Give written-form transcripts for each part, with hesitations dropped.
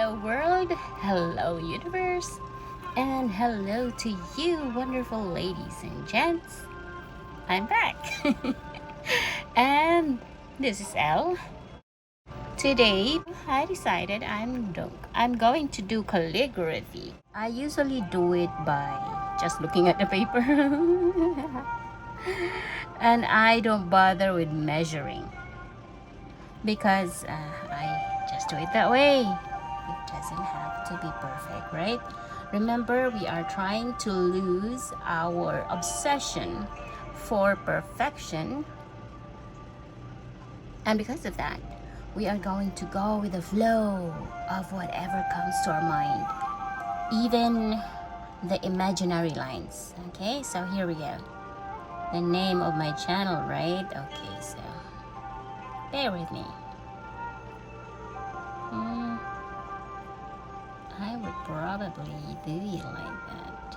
Hello world, hello universe, and hello to you wonderful ladies and gents. I'm back. And this is Elle. Today I decided I'm going to do calligraphy. I usually do it by just looking at the paper. And I don't bother with measuring because I just do it that way. It doesn't have to be perfect, right? Remember, we are trying to lose our obsession for perfection, and because of that, we are going to go with the flow of whatever comes to our mind, even the imaginary lines. Okay, so here we go. The name of my channel, right? Okay, so bear with me. I would probably do it like that.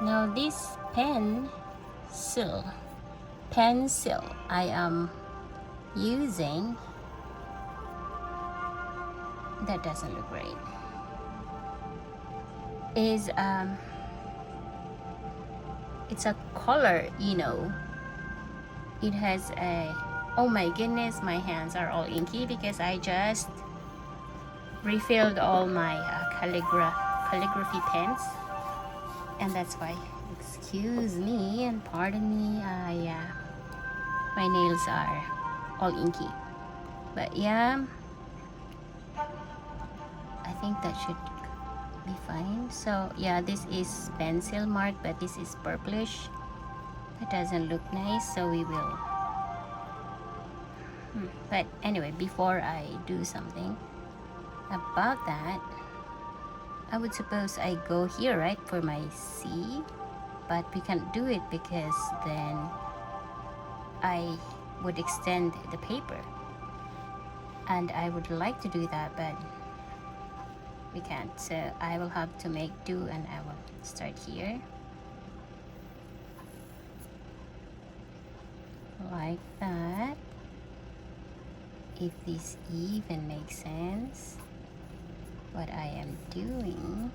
Now this pencil I am using, that doesn't look great, is it's a color, it has a, oh my goodness, my hands are all inky because I just refilled all my calligraphy pens, and that's why, excuse me and pardon me, my nails are all inky. But yeah, I think that should be fine. So yeah, this is pencil mark, but this is purplish. It doesn't look nice, so we will but anyway, before I do something about that, I would suppose I go here, right, for my C, but we can't do it because then I would extend the paper, and I would like to do that, but we can't. So I will have to make do, and I will start here like that, if this even makes sense what I am doing.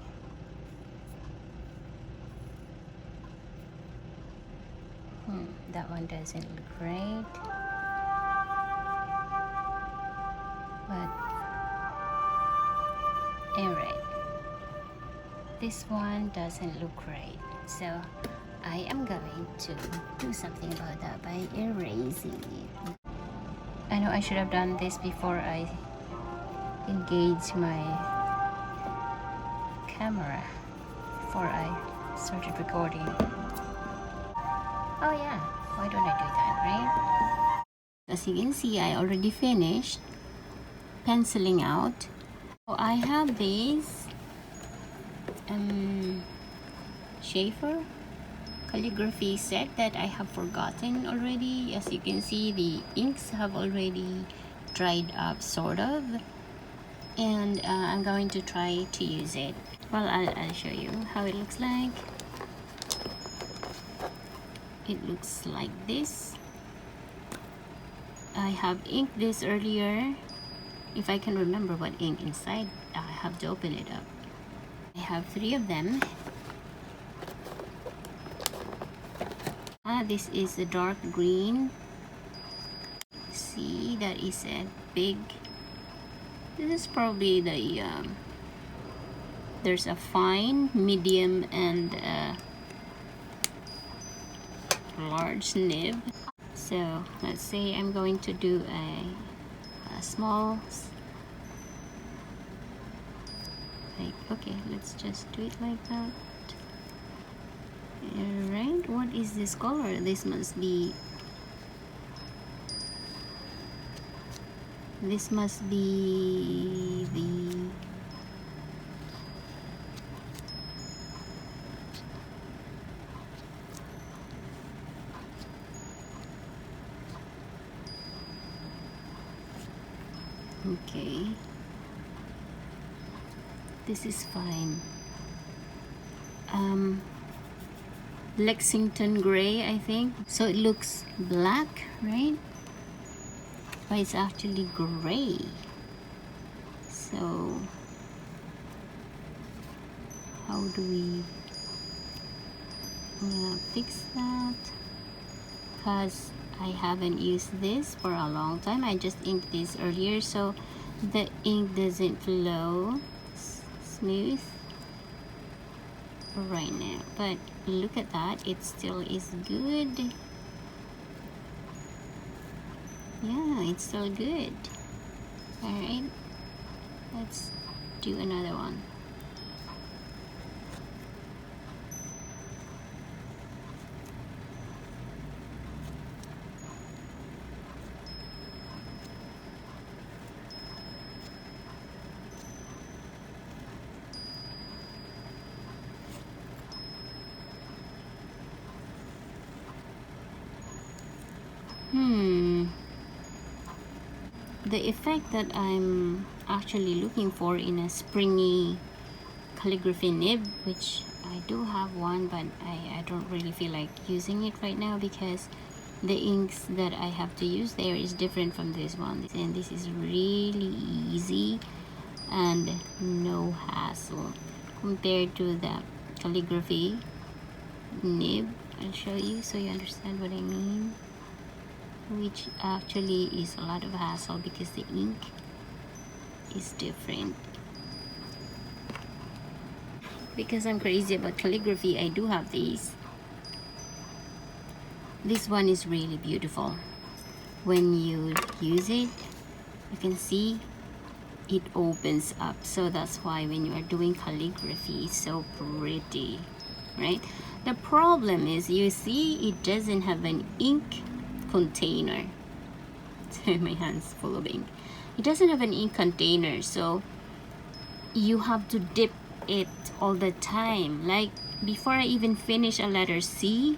That one doesn't look great, but alright, this one doesn't look great, so I am going to do something about that by erasing it. I know I should have done this before I engage my camera, before I started recording. Oh yeah, why don't I do that, right? As you can see, I already finished penciling out. So I have this Schaefer calligraphy set that I have forgotten already. As you can see, the inks have already dried up, sort of, and I'm going to try to use it. Well, I'll show you how it looks like. It looks like this. I have inked this earlier. If I can remember what ink inside, I have to open it up. I have 3 of them. This is a dark green. See, that is a big. This is probably the there's a fine, medium, and large nib. So let's say I'm going to do a small, like, okay, let's just do it like that. Alright, what is this color? This must be the okay, this is fine. Lexington gray, I think. So it looks black, right? But it's actually gray. So how do we fix that? Because I haven't used this for a long time. I just inked this earlier, so the ink doesn't flow smooth right now. But look at that, it still is good. Yeah, it's still good. All right, let's do another one. The effect that I'm actually looking for in a springy calligraphy nib, which I do have one, but I don't really feel like using it right now because the inks that I have to use there is different from this one, and this is really easy and no hassle compared to the calligraphy nib. I'll show you so you understand what I mean, which actually is a lot of hassle because the ink is different. Because I'm crazy about calligraphy, I do have these. This one is really beautiful. When you use it, you can see it opens up. So that's why when you are doing calligraphy, it's so pretty, right? The problem is, you see, it doesn't have an ink container. My hand's full of ink. It doesn't have an ink container, so you have to dip it all the time. Like before I even finish a letter C,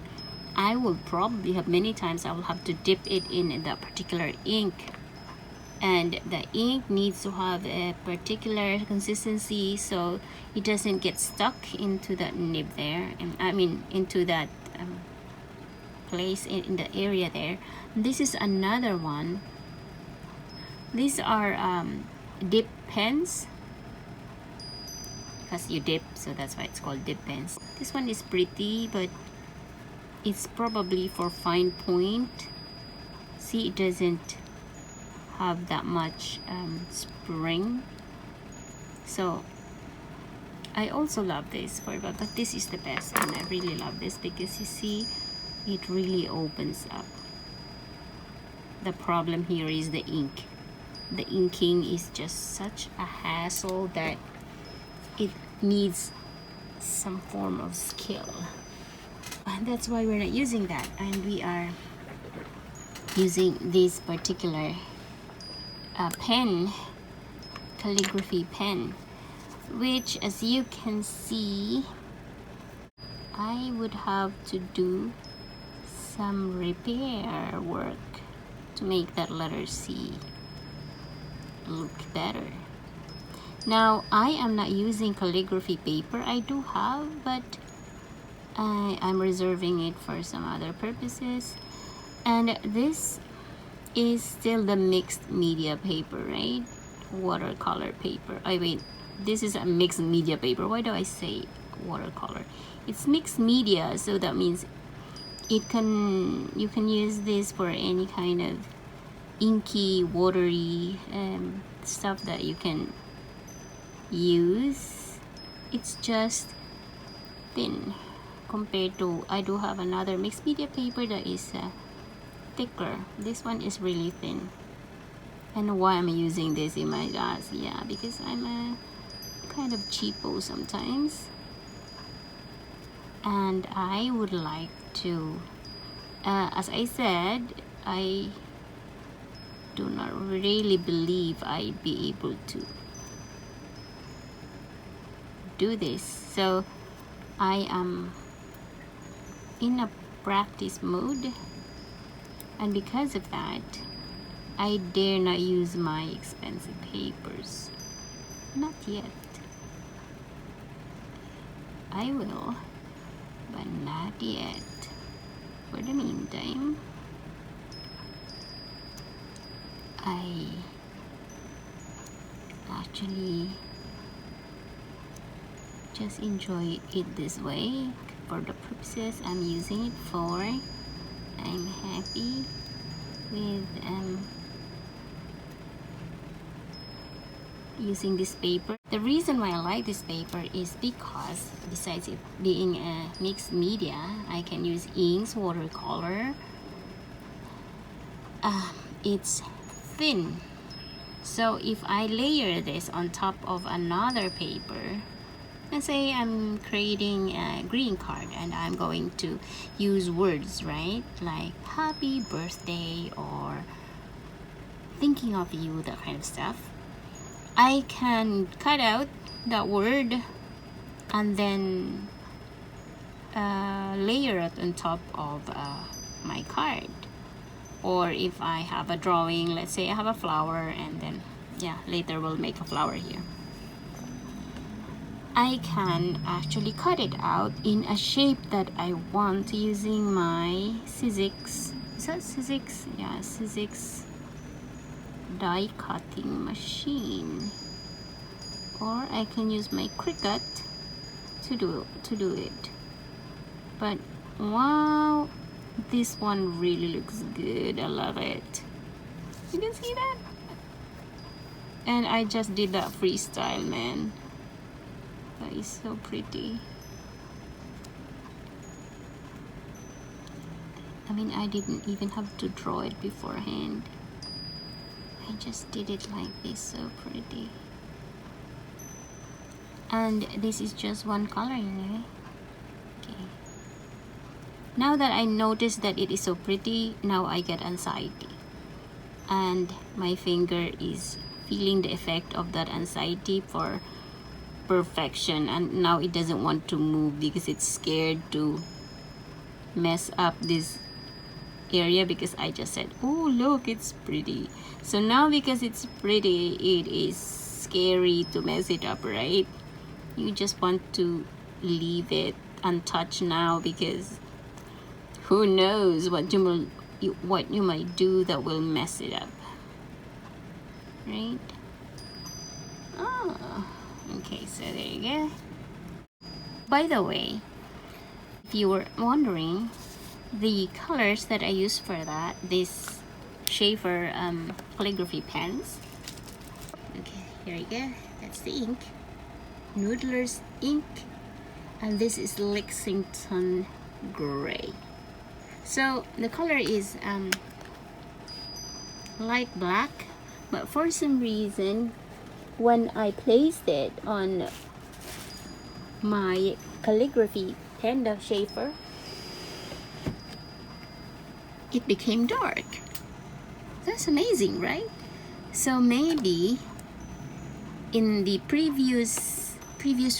I will probably have many times I will have to dip it in that particular ink, and the ink needs to have a particular consistency so it doesn't get stuck into that nib there, and I mean into that place in the area there. This is another one. These are dip pens, because you dip, so that's why it's called dip pens. This one is pretty, but it's probably for fine point. See, it doesn't have that much spring. So I also love this for, but this is the best, and I really love this because you see, it really opens up. The problem here is the ink. The inking is just such a hassle that it needs some form of skill, and that's why we're not using that, and we are using this particular pen, calligraphy pen, which, as you can see, I would have to do some repair work to make that letter C look better. Now, I am not using calligraphy paper. I do have, but I'm reserving it for some other purposes. And this is still the mixed media paper, right? Watercolor paper. I wait, this is a mixed media paper. Why do I say watercolor? It's mixed media, so that means you can use this for any kind of inky, watery stuff that you can use. It's just thin compared to, I do have another mixed media paper that is thicker. This one is really thin. And why am I using this in my glass? Yeah, because I'm a kind of cheapo sometimes, and I would like to as I said, I do not really believe I'd be able to do this, so I am in a practice mode, and because of that, I dare not use my expensive papers. Not yet. I will, but not yet. For the meantime, I actually just enjoy it this way for the purposes I'm using it for. I'm happy with using this paper. The reason why I like this paper is because besides it being a mixed media, I can use inks, watercolor. It's thin, so if I layer this on top of another paper, let's say I'm creating a greeting card and I'm going to use words, right, like happy birthday or thinking of you, that kind of stuff. I can cut out that word and then layer it on top of my card. Or if I have a drawing, let's say I have a flower, and then yeah, later we'll make a flower here. I can actually cut it out in a shape that I want using my Sizzix. Is that Sizzix? Yeah, Sizzix die cutting machine. Or I can use my Cricut to do it. But wow, this one really looks good. I love it. You can see that? And I just did that freestyle, man. That is so pretty. I mean, I didn't even have to draw it beforehand. I just did it like this, so pretty. And this is just one color, you know? Okay. Now that I noticed that it is so pretty, now I get anxiety. And my finger is feeling the effect of that anxiety for perfection, and now it doesn't want to move because it's scared to mess up this area, because I just said, oh look, it's pretty. So now because it's pretty, it is scary to mess it up, right? You just want to leave it untouched now, because who knows what you might do that will mess it up, right? Oh, okay, so there you go. By the way, if you were wondering, the colors that I use for that, this Schaefer calligraphy pens. Okay, here you go. That's the ink. Noodler's ink. And this is Lexington Gray. So the color is light black, but for some reason, when I placed it on my calligraphy pen of Schaefer, it became dark. That's amazing, right? So maybe in the previous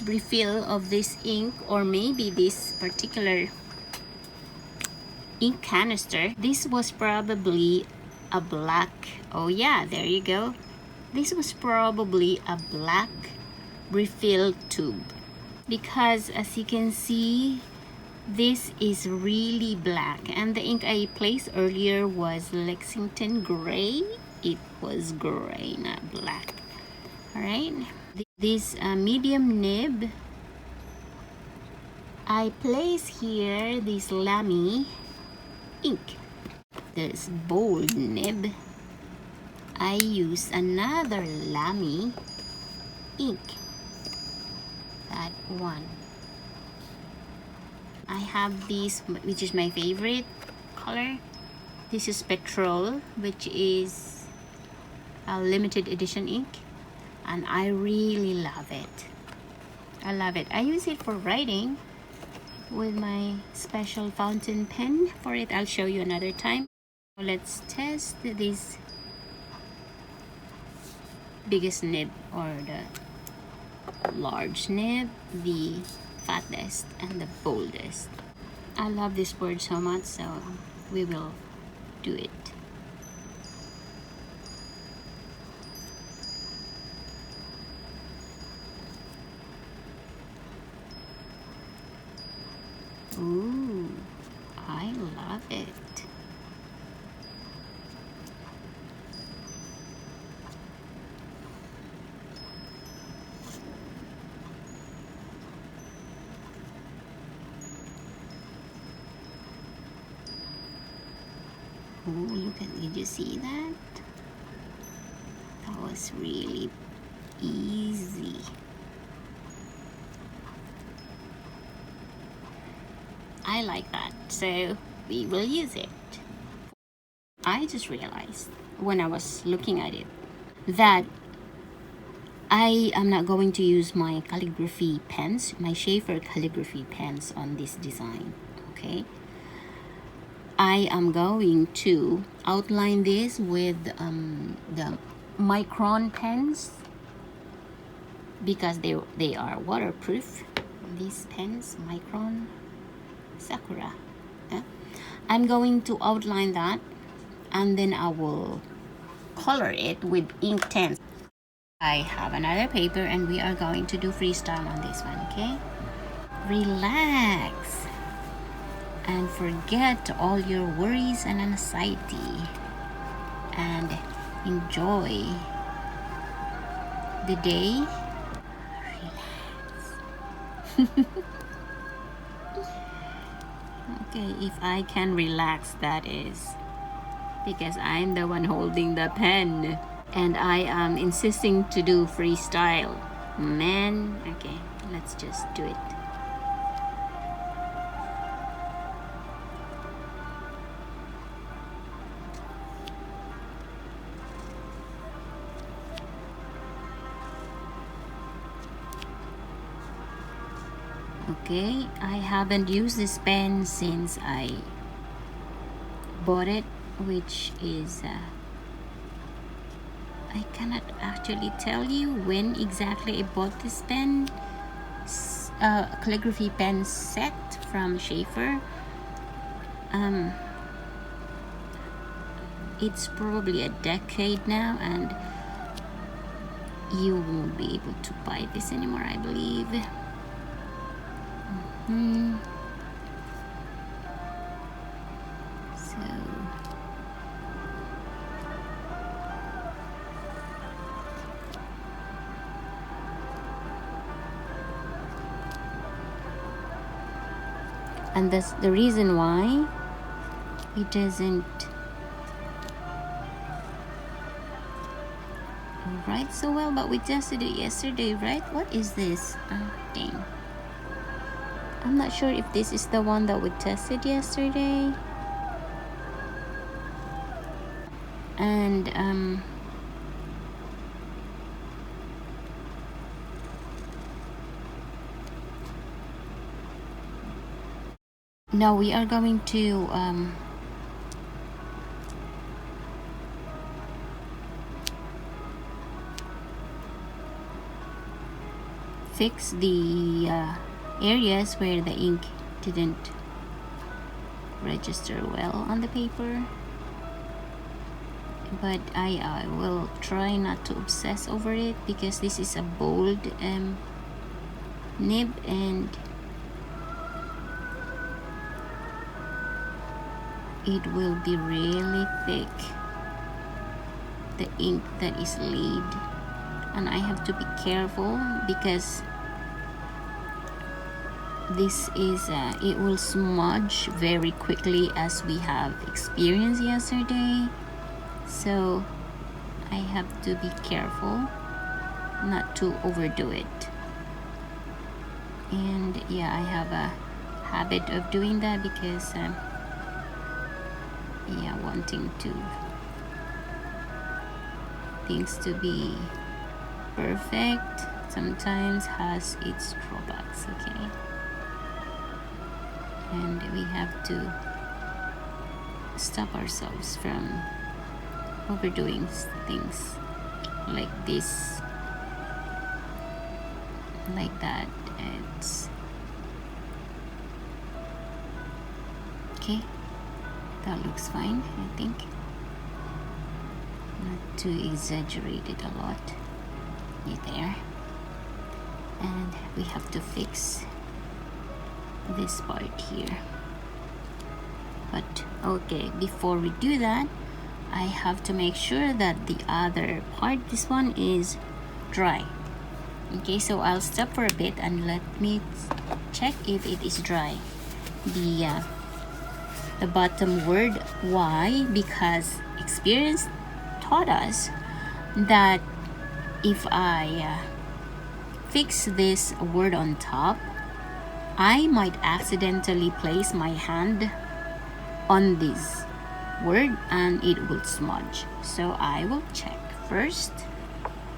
refill of this ink, or maybe this particular ink canister, this was probably a black, oh yeah, there you go. This was probably a black refill tube, because as you can see, this is really black, and the ink I placed earlier was Lexington Gray. It was gray, not black. All right, this medium nib, I place here this Lamy ink. This bold nib, I use another Lamy ink, that one. I have this, which is my favorite color. This is Petrol, which is a limited edition ink, and I really love it. I love it. I use it for writing with my special fountain pen. For it, I'll show you another time. Let's test this biggest nib, or the large nib, the fattest and the boldest. I love this board so much, so we will do it. Ooh, I love it. Oh, look at, did you see that? That was really easy. I like that, so we will use it. I just realized when I was looking at it that I am not going to use my calligraphy pens, my Schaefer calligraphy pens on this design, okay? I am going to outline this with the micron pens because they are waterproof. These pens, micron Sakura. Yeah? I'm going to outline that and then I will color it with ink tints. I have another paper and we are going to do freestyle on this one, okay? Relax and forget all your worries and anxiety and enjoy the day. Relax. Okay, if I can relax, that is because I'm the one holding the pen and I am insisting to do freestyle. Man, okay, let's just do it. Okay, I haven't used this pen since I bought it, which is I cannot actually tell you when exactly I bought this pen, calligraphy pen set from Schaefer. It's probably a decade now and you won't be able to buy this anymore, I believe. So and that's the reason why it doesn't write so well, but we tested it yesterday, right? What is this? Oh, dang. I'm not sure if this is the one that we tested yesterday. And now we are going to fix the areas where the ink didn't register well on the paper, but I will try not to obsess over it because this is a bold nib and it will be really thick, the ink that is laid, and I have to be careful because this is it will smudge very quickly as we have experienced yesterday, so I have to be careful not to overdo it. And yeah, I have a habit of doing that because yeah, wanting to things to be perfect sometimes has its drawbacks, okay? And we have to stop ourselves from overdoing things like this, like that. It's okay, that looks fine, I think. Not to exaggerate it a lot. There, and we have to fix this part here. But okay, before we do that, I have to make sure that the other part, this one, is dry. Okay, so I'll stop for a bit and let me check if it is dry. The bottom word, why? Because experience taught us that if I fix this word on top, I might accidentally place my hand on this word and it will smudge. So I will check first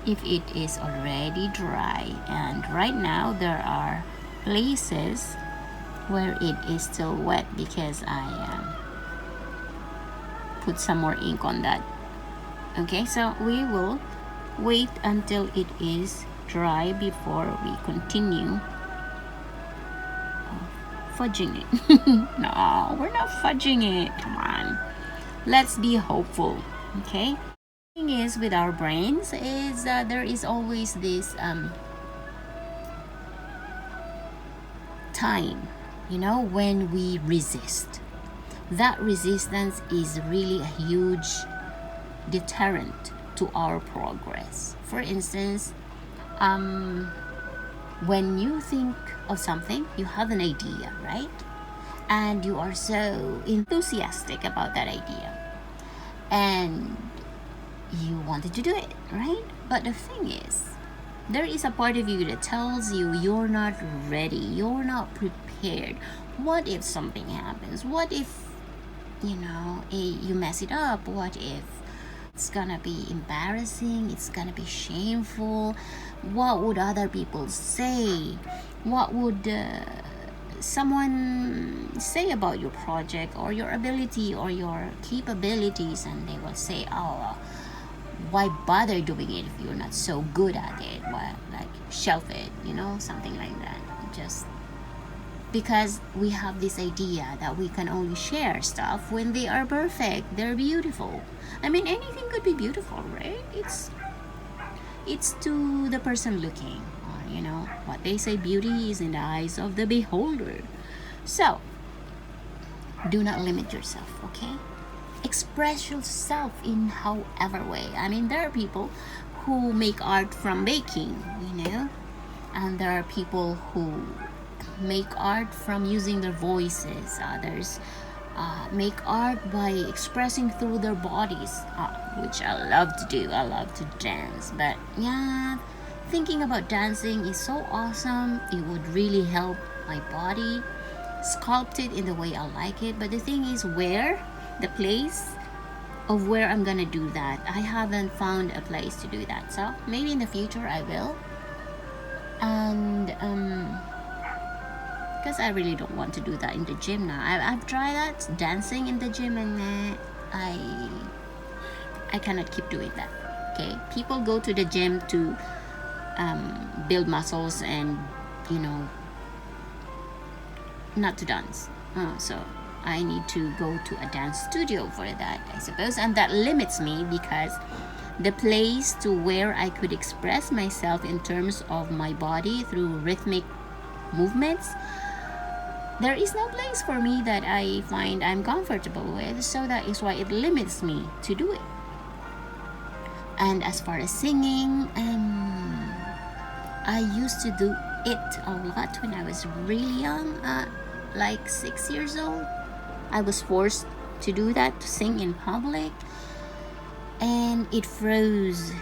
if it is already dry, and right now there are places where it is still wet because I put some more ink on that. Okay, so we will wait until it is dry before we continue fudging it. No, we're not fudging it. Come on, let's be hopeful. Okay, the thing is with our brains is that there is always this time, you know, when we resist. That resistance is really a huge deterrent to our progress. For instance, when you think of something, you have an idea, right? And you are so enthusiastic about that idea and you wanted to do it, right? But the thing is, there is a part of you that tells you you're not ready, you're not prepared. What if something happens? What if, you know, you mess it up? What if it's gonna be embarrassing? It's gonna be shameful? What would other people say? What would someone say about your project or your ability or your capabilities? And they will say, oh, why bother doing it if you're not so good at it? Well, like, shelf it, you know, something like that. Just because we have this idea that we can only share stuff when they are perfect, they're beautiful. I mean, anything could be beautiful, right? It's to the person looking, or, you know, what they say, beauty is in the eyes of the beholder. So do not limit yourself, okay? Express yourself in however way. I mean, there are people who make art from baking, you know, and there are people who make art from using their voices. Others make art by expressing through their bodies, which I love to do. I love to dance. But yeah, thinking about dancing is so awesome. It would really help my body sculpt it in the way I like it. But the thing is, the place of where I'm gonna do that, I haven't found a place to do that. So maybe in the future I will. And because I really don't want to do that in the gym now. I've tried that, dancing in the gym, and I cannot keep doing that. Okay, people go to the gym to build muscles and, you know, not to dance. So I need to go to a dance studio for that, I suppose, and that limits me because the place to where I could express myself in terms of my body through rhythmic movements, there is no place for me that I find I'm comfortable with. So that is why it limits me to do it. And as far as singing, I used to do it a lot when I was really young, like 6 years old. I was forced to do that, to sing in public, and it froze.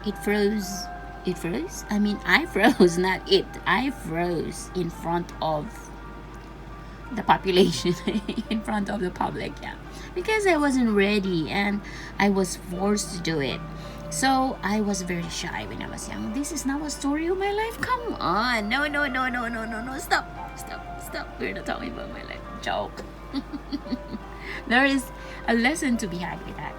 I mean, I froze, not it. I froze in front of the population, in front of the public, yeah, because I wasn't ready and I was forced to do it. So I was very shy when I was young. This is now a story of my life. Come on, no, stop. We're not talking about my life. Joke. There is a lesson to be had with that,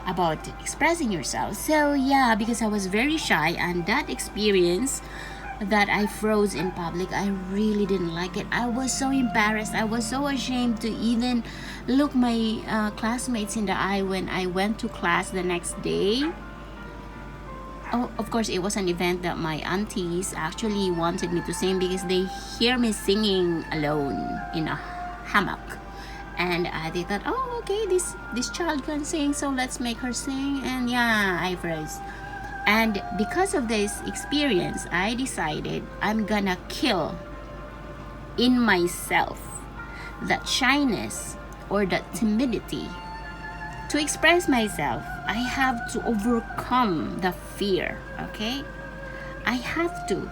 about expressing yourself. So yeah, because I was very shy, and that experience that I froze in public, I really didn't like it. I was so embarrassed. I was so ashamed to even look my classmates in the eye when I went to class the next day. Oh, of course, it was an event that my aunties actually wanted me to sing because they hear me singing alone in a hammock, and they thought, oh, okay, this child can sing, so let's make her sing. And yeah, I froze. And because of this experience, I decided I'm gonna kill in myself that shyness or that timidity. To express myself, I have to overcome the fear, okay? I have to.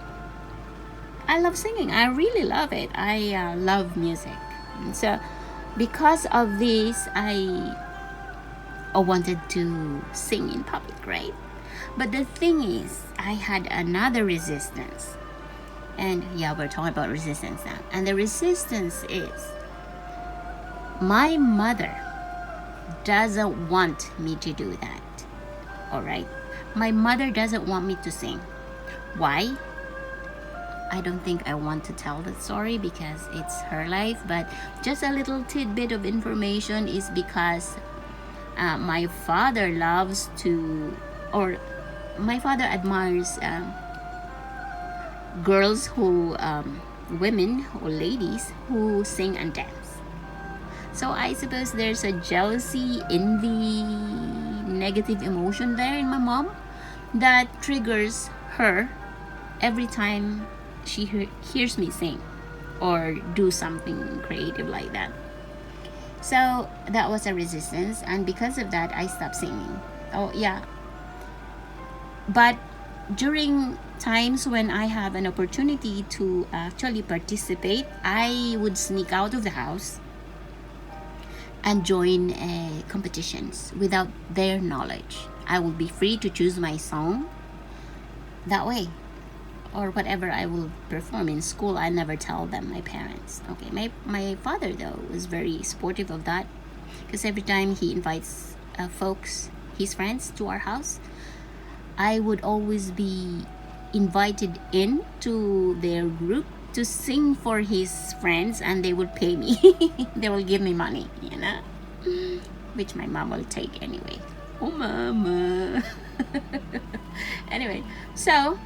I love singing. I really love it. I love music. And so, because of this, I wanted to sing in public, right? But the thing is, I had another resistance. And yeah, we're talking about resistance now. And the resistance is my mother doesn't want me to do that. All right? My mother doesn't want me to sing. Why? I don't think I want to tell the story because it's her life, but just a little tidbit of information is because my father loves to, or my father admires girls who, women or ladies who sing and dance. So I suppose there's a jealousy, envy, negative emotion there in my mom that triggers her every time she hears me sing or do something creative like that. So that was a resistance, and because of that, I stopped singing. Oh yeah. But during times when I have an opportunity to actually participate, I would sneak out of the house and join competitions without their knowledge. I will be free to choose my song that way, or whatever I will perform in school. I never tell them, my parents. Okay, my father though was very supportive of that, because every time he invites folks, his friends, to our house, I would always be invited in to their group to sing for his friends, and they would pay me. They will give me money, which my mom will take anyway. Oh, mama. Anyway, so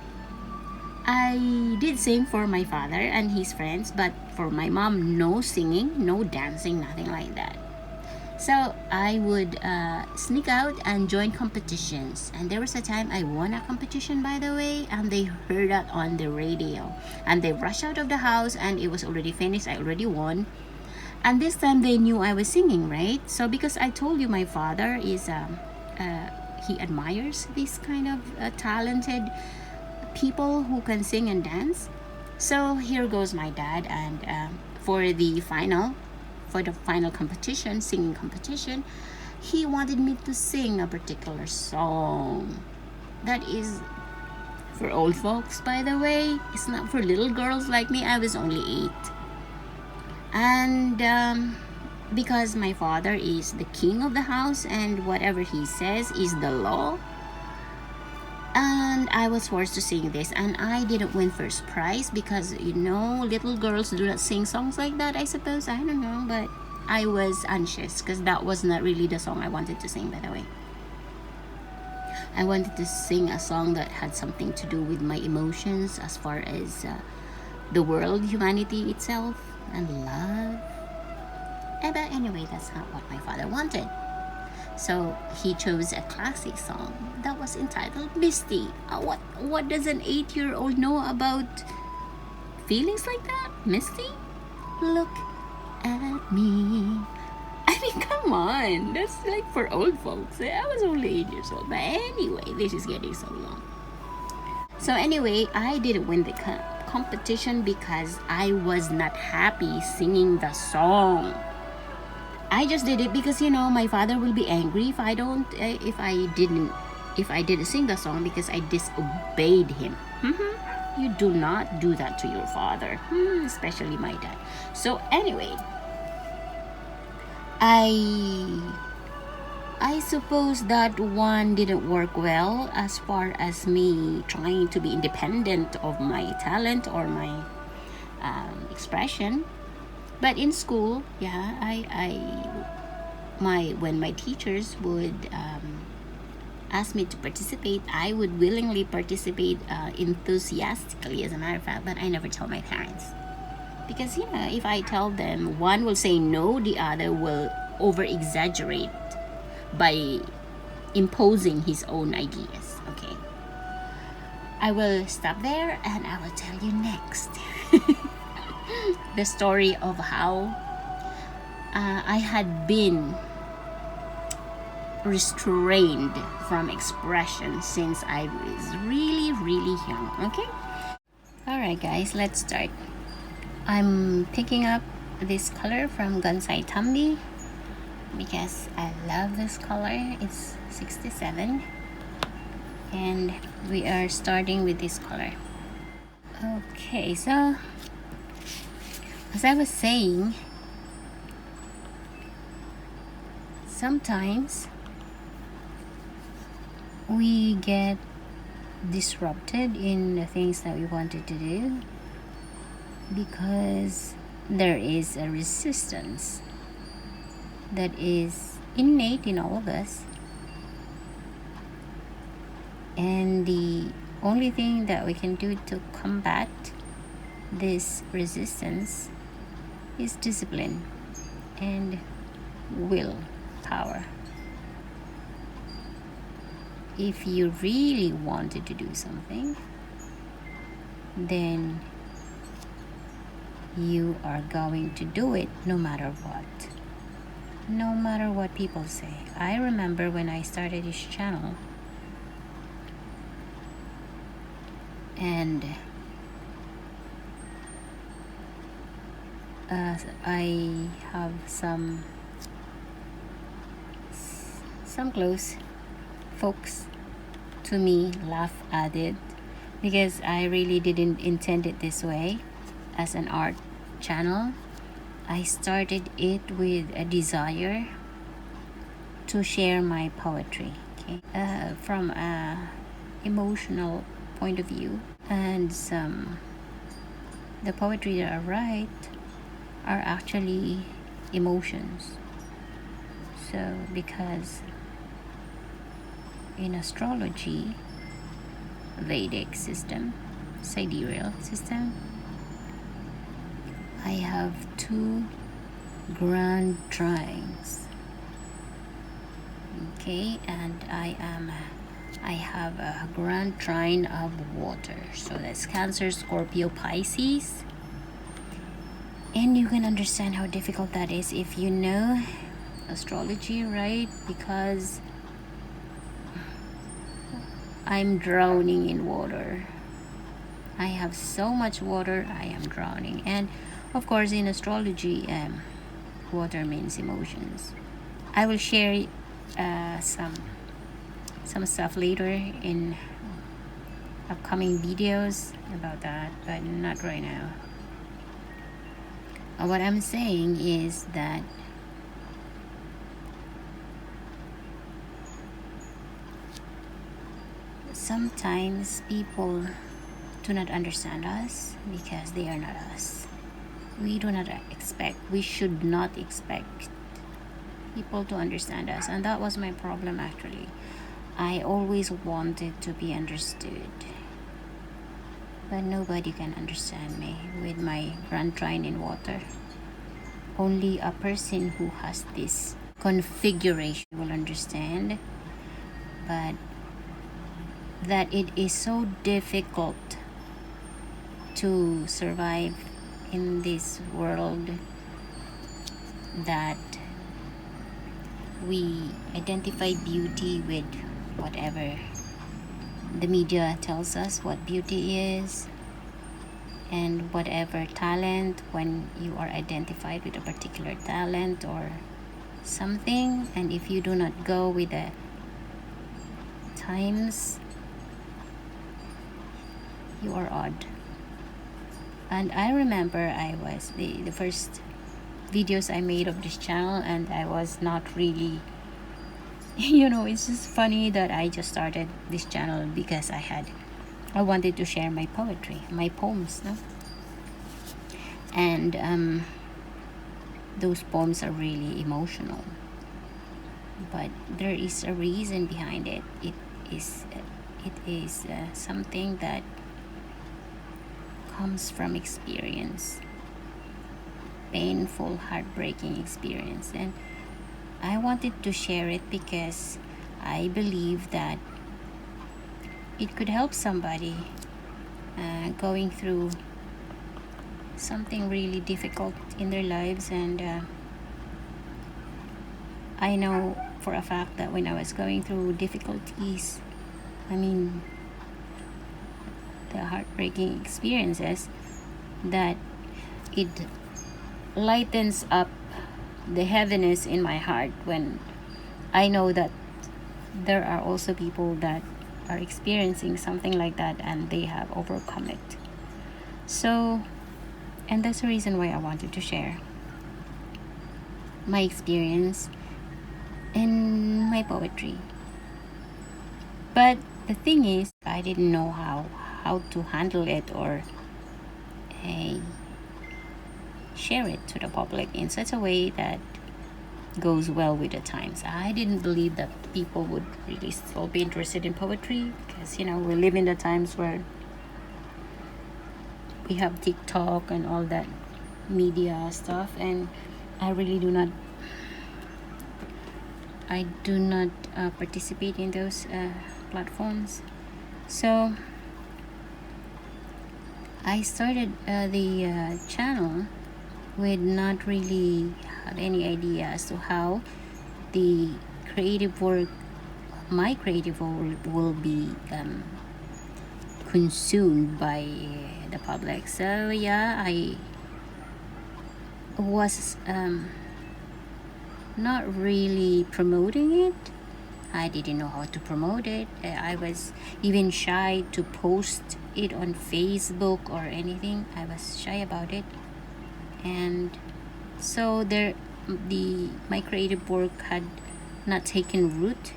I did sing for my father and his friends, but for my mom, no singing, no dancing, nothing like that. So I would sneak out and join competitions. And there was a time I won a competition, by the way, and they heard that on the radio. And they rushed out of the house, and it was already finished. I already won. And this time they knew I was singing, right? So because I told you my father is, he admires this kind of talented people who can sing and dance. So here goes my dad, and for the final competition, singing competition, he wanted me to sing a particular song that is for old folks, by the way. It's not for little girls like me. I was only 8. And because my father is the king of the house and whatever he says is the law, and I was forced to sing this, and I didn't win first prize because little girls do not sing songs like that, I suppose. I don't know, but I was anxious because that was not really the song I wanted to sing, by the way. I wanted to sing a song that had something to do with my emotions as far as the world, humanity itself, and love. But anyway, that's not what my father wanted. So he chose a classic song that was entitled Misty. What does an 8-year-old know about feelings like that? Misty? Look at me. I mean, come on. That's like for old folks. I was only 8 years old. But anyway, this is getting so long. So anyway, I didn't win the competition because I was not happy singing the song. I just did it because my father will be angry if I didn't sing the song because I disobeyed him. You do not do that to your father, especially my dad. So anyway, I suppose that one didn't work well as far as me trying to be independent of my talent or my expression. But in school, yeah, when my teachers would asked me to participate, I would willingly participate enthusiastically, as a matter of fact, but I never tell my parents. Because, you know, if I tell them, one will say no, the other will over exaggerate by imposing his own ideas. Okay, I will stop there and I will tell you next the story of how I had been restrained from expression since I was really, really young. Okay, alright guys, let's start. I'm picking up this color from Gansai Tambi because I love this color. It's 67 and we are starting with this color. Okay, so as I was saying, sometimes we get disrupted in the things that we wanted to do because there is a resistance that is innate in all of us, and the only thing that we can do to combat this resistance is discipline and willpower. If you really wanted to do something, then you are going to do it no matter what people say. I remember when I started this channel, and I have some close folks to me laugh at it because I really didn't intend it this way as an art channel. I started it with a desire to share my poetry, okay, from a emotional point of view, and the poetry that I write are actually emotions. So because in astrology, Vedic system, sidereal system, I have 2 grand trines. Okay, and I have a grand trine of water, so that's Cancer, Scorpio, Pisces, and you can understand how difficult that is if you know astrology, right? Because I'm drowning in water. I have so much water, I am drowning. And of course, in astrology, water means emotions. I will share some stuff later in upcoming videos about that, but not right now. What I'm saying is that sometimes people do not understand us because they are not us. We should not expect people to understand us, and that was my problem actually. I always wanted to be understood, but nobody can understand me with my grand trine in water. Only a person who has this configuration will understand, but that it is so difficult to survive in this world that we identify beauty with whatever the media tells us what beauty is, and whatever talent, when you are identified with a particular talent or something, and if you do not go with the times, you are odd. And I remember I was the first videos I made of this channel, and I was not really it's just funny that I just started this channel because I wanted to share my poetry, my poems, no? And those poems are really emotional. but there is a reason behind it. It is something that comes from experience, painful, heartbreaking experience, and I wanted to share it because I believe that it could help somebody going through something really difficult in their lives. And I know for a fact that when I was going through difficulties, I mean, the heartbreaking experiences, that it lightens up the heaviness in my heart when I know that there are also people that are experiencing something like that and they have overcome it. So, and that's the reason why I wanted to share my experience in my poetry. But the thing is, I didn't know how to handle it or share it to the public in such a way that goes well with the times. I didn't believe that people would really still be interested in poetry because, we live in the times where we have TikTok and all that media stuff, and I really do not participate in those platforms. So I started the channel with not really have any idea as to how the my creative work will be consumed by the public. So yeah, I was not really promoting it. I didn't know how to promote it. I was even shy to post it on Facebook or anything. I was shy about it. And so my creative work had not taken root.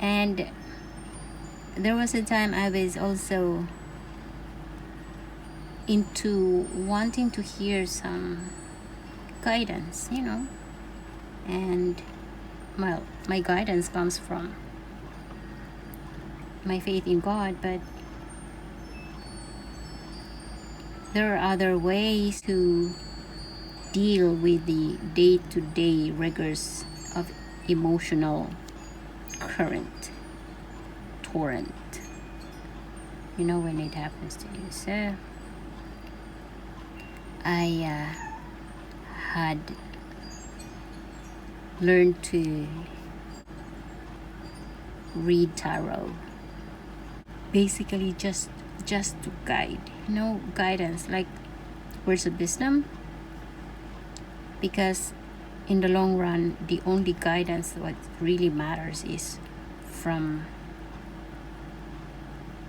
And there was a time I was also into wanting to hear some guidance, and well, my guidance comes from my faith in God, but there are other ways to deal with the day-to-day rigors of emotional torrent, when it happens to you. So I had learned to read tarot, basically just to guide, guidance, like words of wisdom, because in the long run the only guidance what really matters is from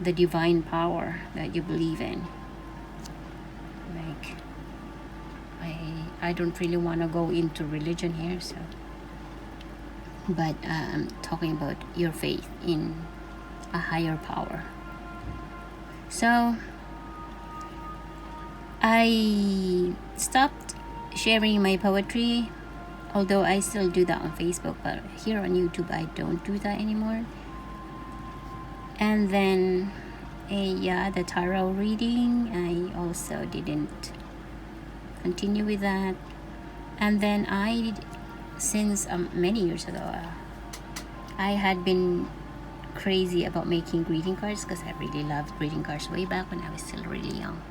the divine power that you believe in. Like, I don't really want to go into religion here, so, but I'm talking about your faith in a higher power. So I stopped sharing my poetry, although I still do that on Facebook, but here on YouTube I don't do that anymore. And then the tarot reading, I also didn't continue with that. And then since many years ago, I had been crazy about making greeting cards because I really loved greeting cards way back when I was still really young.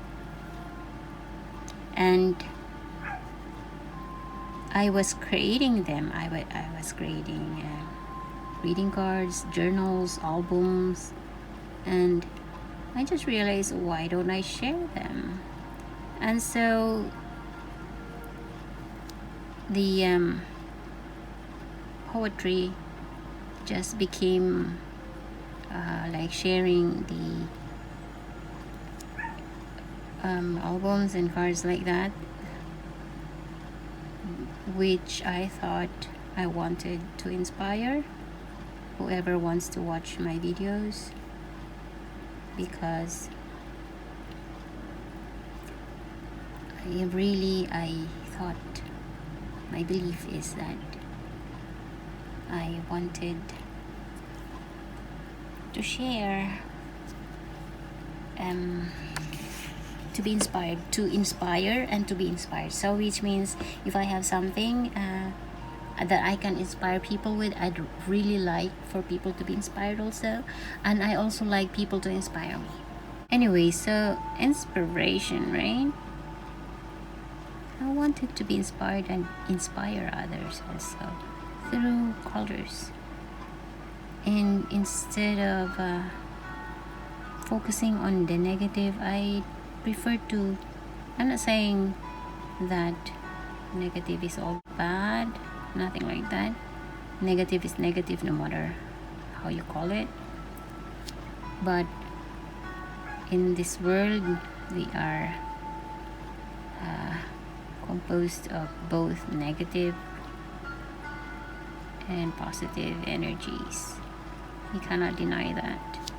And I was creating them. I was creating greeting cards, journals, albums, and I just realized, why don't I share them? And so the poetry just became like sharing the albums and cards like that, which I thought I wanted to inspire whoever wants to watch my videos, because I thought, my belief is that I wanted to share, to be inspired, to inspire and to be inspired. So which means if I have something that I can inspire people with, I'd really like for people to be inspired also, and I also like people to inspire me. Anyway, so inspiration, right? I wanted to be inspired and inspire others also through colors. And instead of focusing on the negative, I prefer to, I'm not saying that negative is all bad, nothing like that. Negative is negative no matter how you call it. But in this world, we are composed of both negative and positive energies. We cannot deny that.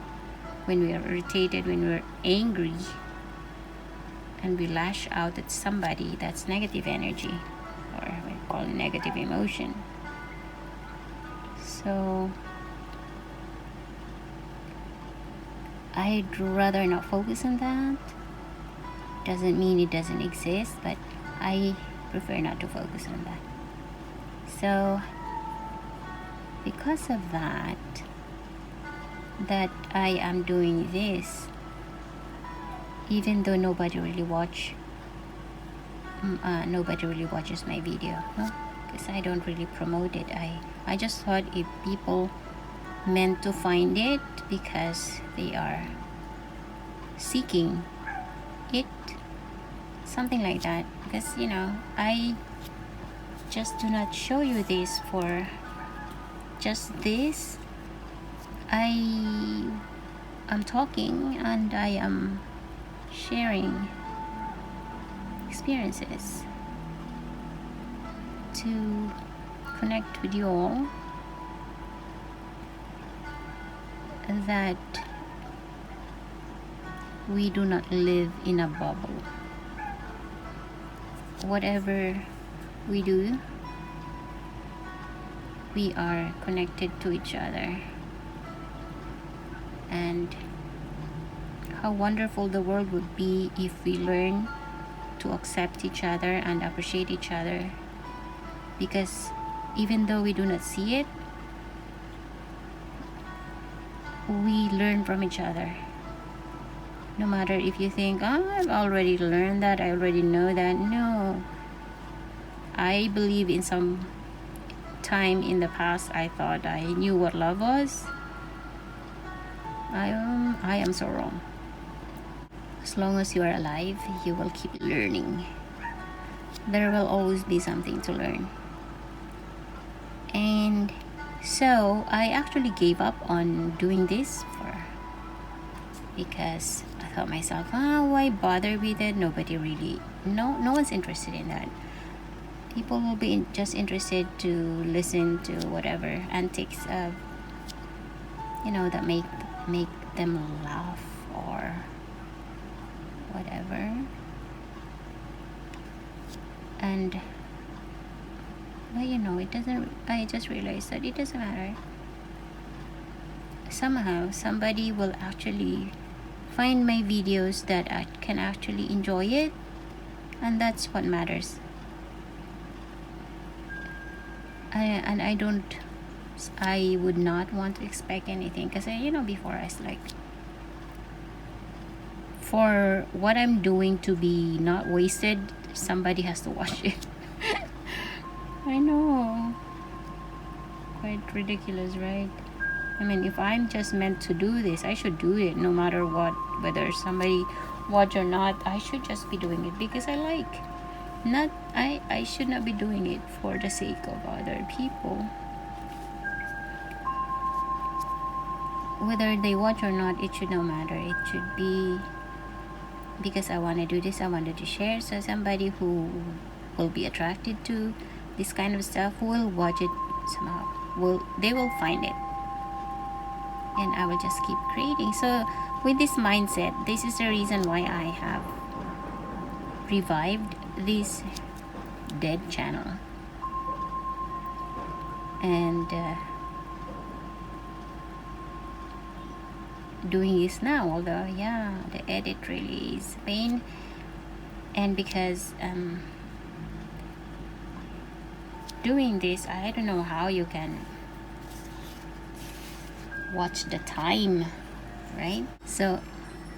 When we are irritated, when we're angry, and we lash out at somebody, that's negative energy, or we call it negative emotion. So I'd rather not focus on that. Doesn't mean it doesn't exist, but I prefer not to focus on that. So because of that I am doing this, even though nobody really watches my video, because I don't really promote it. I just thought if people meant to find it because they are seeking it, something like that, because I just do not show you this for just this. I am talking and I am sharing experiences to connect with you all, that we do not live in a bubble. Whatever we do, we are connected to each other. And how wonderful the world would be if we learn to accept each other and appreciate each other, because even though we do not see it, we learn from each other. No matter if you think, I've already learned that, I already know that. No, I believe in some time in the past I thought I knew what love was. I am so wrong. As long as you are alive, you will keep learning. There will always be something to learn. And so I actually gave up on doing this because I thought myself, why bother with it? Nobody really, no one's interested in that. People will be just interested to listen to whatever antics of, that make them laugh or whatever. And but it doesn't, I just realized that it doesn't matter. Somehow somebody will actually find my videos that I can actually enjoy it, and that's what matters. I would not want to expect anything, because before I was like, for what I'm doing to be not wasted, somebody has to watch it. I know, quite ridiculous, right? I mean, if I'm just meant to do this, I should do it no matter what, whether somebody watch or not. I should just be doing it because I like. I should not be doing it for the sake of other people. Whether they watch or not, it should not matter. It should be because I want to do this, I wanted to share. So somebody who will be attracted to this kind of stuff will watch it somehow. They will find it. And I will just keep creating. So with this mindset, this is the reason why I have revived this dead channel. and doing this now, although yeah, the edit really is a pain. And because doing this, I don't know how you can watch the time, right? So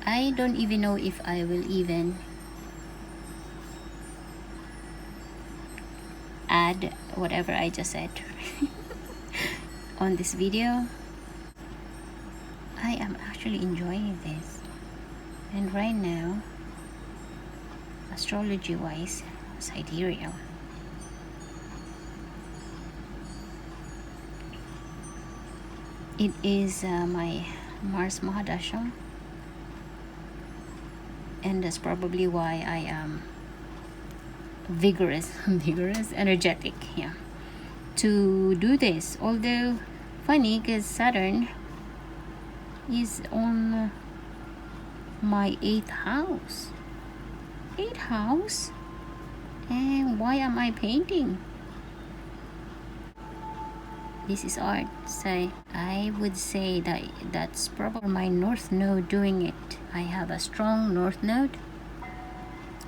I don't even know if I will even add whatever I just said on this video. I am actually enjoying this, and right now, astrology wise, sidereal. It is my Mars Mahadasha, and that's probably why I am vigorous, energetic, yeah, to do this. Although funny, because Saturn is on my 8th house. 8th house? And why am I painting? This is art. So I would say that that's probably my North Node doing it. I have a strong North Node.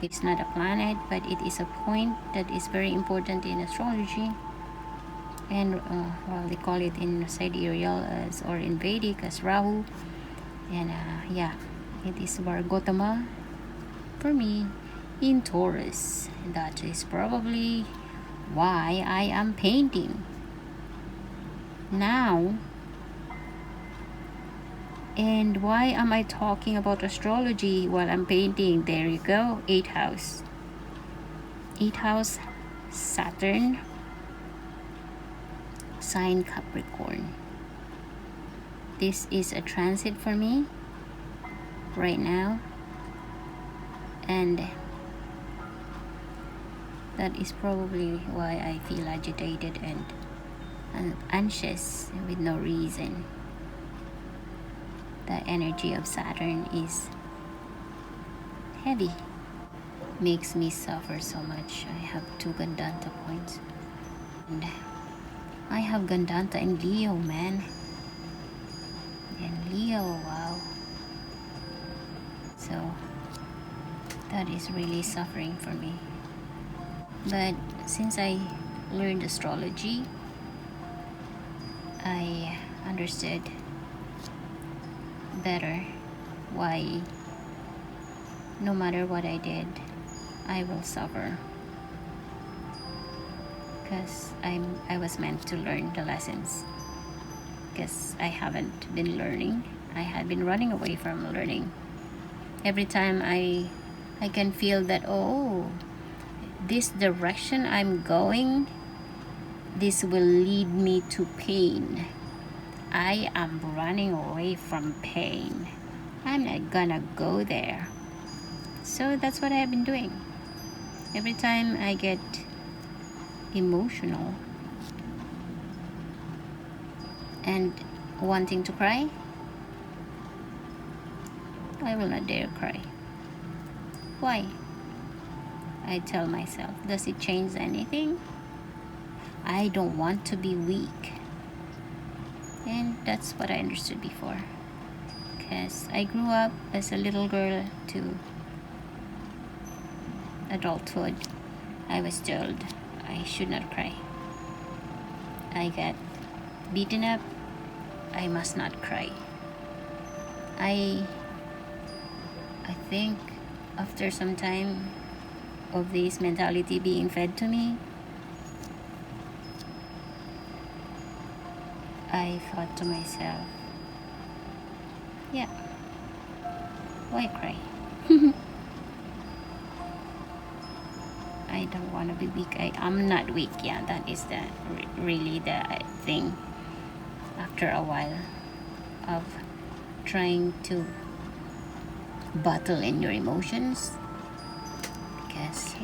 It's not a planet, but it is a point that is very important in astrology. And well, they call it in sidereal as, or in Vedic as Rahu. And yeah, it is Vargotama for me in Taurus. That is probably why I am painting now. And why am I talking about astrology while I'm painting? There you go, 8th house. 8th house, Saturn, sign Capricorn. This is a transit for me right now, and that is probably why I feel agitated and anxious with no reason. The energy of Saturn is heavy, makes me suffer so much. I have 2 Gandanta points, and I have Gandanta in Leo, man. And Leo, wow. So that is really suffering for me. But since I learned astrology, I understood better why no matter what I did, I will suffer, because I was meant to learn the lessons, because I haven't been learning. I had been running away from learning. Every time I can feel that, oh, this direction I'm going, this will lead me to pain. I am running away from pain. I'm not gonna go there. So that's what I've been doing. Every time I get emotional and wanting to cry, I will not dare cry. Why? I tell myself, does it change anything? I don't want to be weak. And that's what I understood before, because I grew up as a little girl to adulthood. I was told I should not cry. I got beaten up. I must not cry. I think after some time of this mentality being fed to me, I thought to myself, yeah, why cry? I don't want to be weak. I'm not weak. Yeah, that is the really the thing. After a while of trying to battle in your emotions, because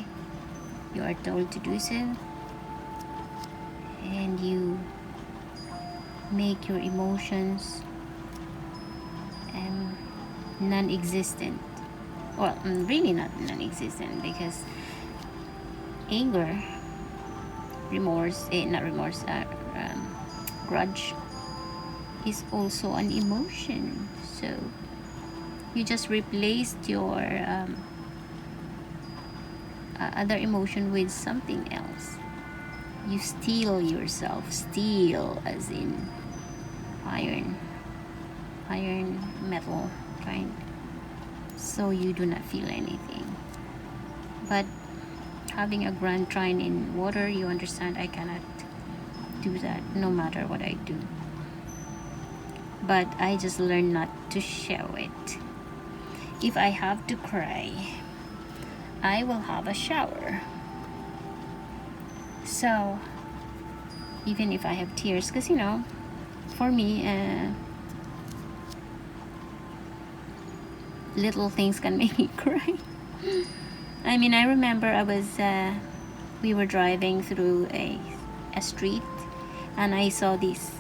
you are told to do so, and you make your emotions non-existent. Well, really not non-existent, because anger remorse, not remorse, grudge is also an emotion. So you just replaced your other emotion with something else. You steel yourself, steel as in iron metal kind, so you do not feel anything. But having a grand trine in water, you understand I cannot do that no matter what I do. But I just learned not to show it. If I have to cry, I will have a shower. So even if I have tears, because you know, for me, little things can make me cry. I mean, I remember we were driving through a street, and I saw this,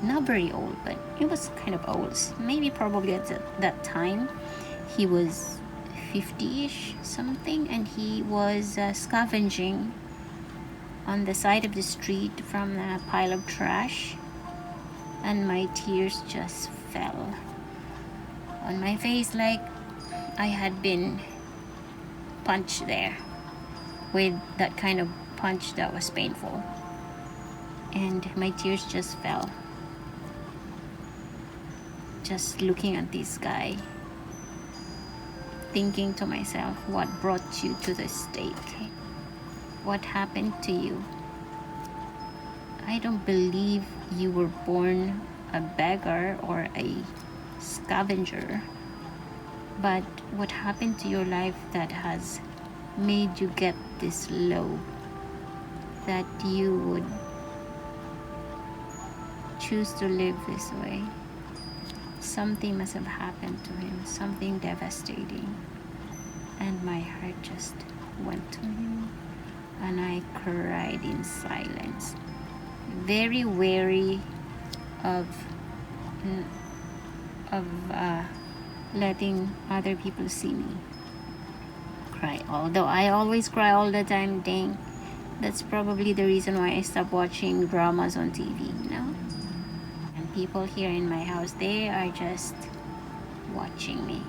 not very old, but it was kind of old. Maybe probably at that time, he was 50-ish something, and he was scavenging on the side of the street from a pile of trash, and my tears just fell on my face like I had been punched there with that kind of punch that was painful, and my tears just fell just looking at this guy, thinking to myself, what brought you to this state? What happened to you? I don't believe you were born a beggar or a scavenger, but what happened to your life that has made you get this low, that you would choose to live this way? Something must have happened to him, something devastating, and my heart just went to him, and I cried in silence, very wary of letting other people see me cry. Although I always cry all the time, dang. That's probably the reason why I stopped watching dramas on TV, you know? And people here in my house, they are just watching me.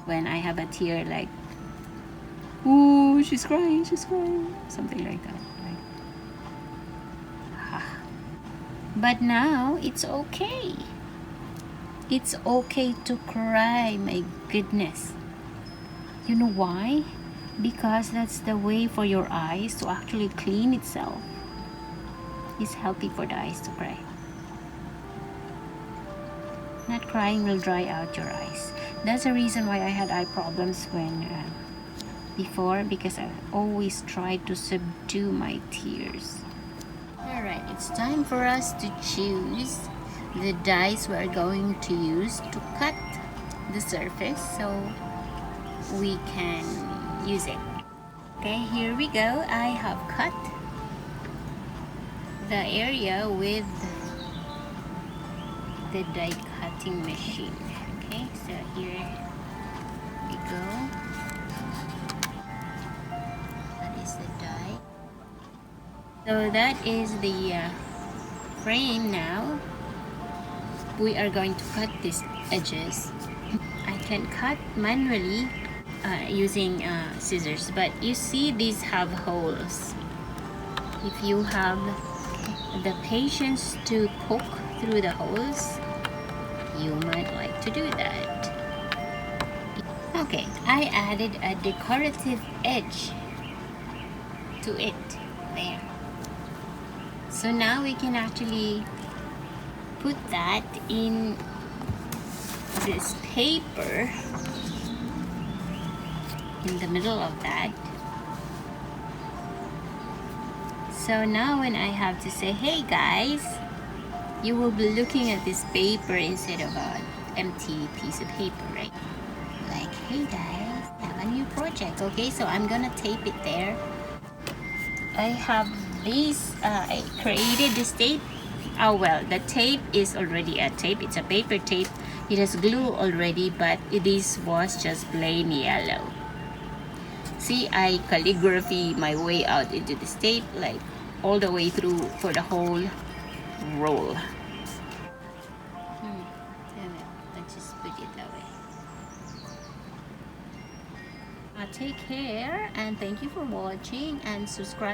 When I have a tear, like, ooh, she's crying, something like that. Like, ah. But now it's okay. It's okay to cry, my goodness. You know why? Because that's the way for your eyes to actually clean itself. It's healthy for the eyes to cry. Not crying will dry out your eyes. That's the reason why I had eye problems when before, because I always tried to subdue my tears. Alright, it's time for us to choose the dies we are going to use to cut the surface so we can use it. Okay, here we go. I have cut the area with the die cutting machine. Okay, so here we go. That is the die. So that is the frame now. We are going to cut these edges. I can cut manually using scissors, but you see these have holes. If you have the patience to poke through the holes, you might like to do that. Okay, I added a decorative edge to it there. So now we can actually put that in this paper in the middle of that. So now when I have to say, hey guys, you will be looking at this paper instead of an empty piece of paper, right? Like, hey guys, I have a new project. Okay, so I'm gonna tape it there. I have this, I created this tape. Oh well, the tape is already a tape. It's a paper tape. It has glue already, but this was just plain yellow. See, I calligraphy my way out into the state, like all the way through for the whole roll. Damn it. Let's just put it that way. Take care and thank you for watching and subscribe.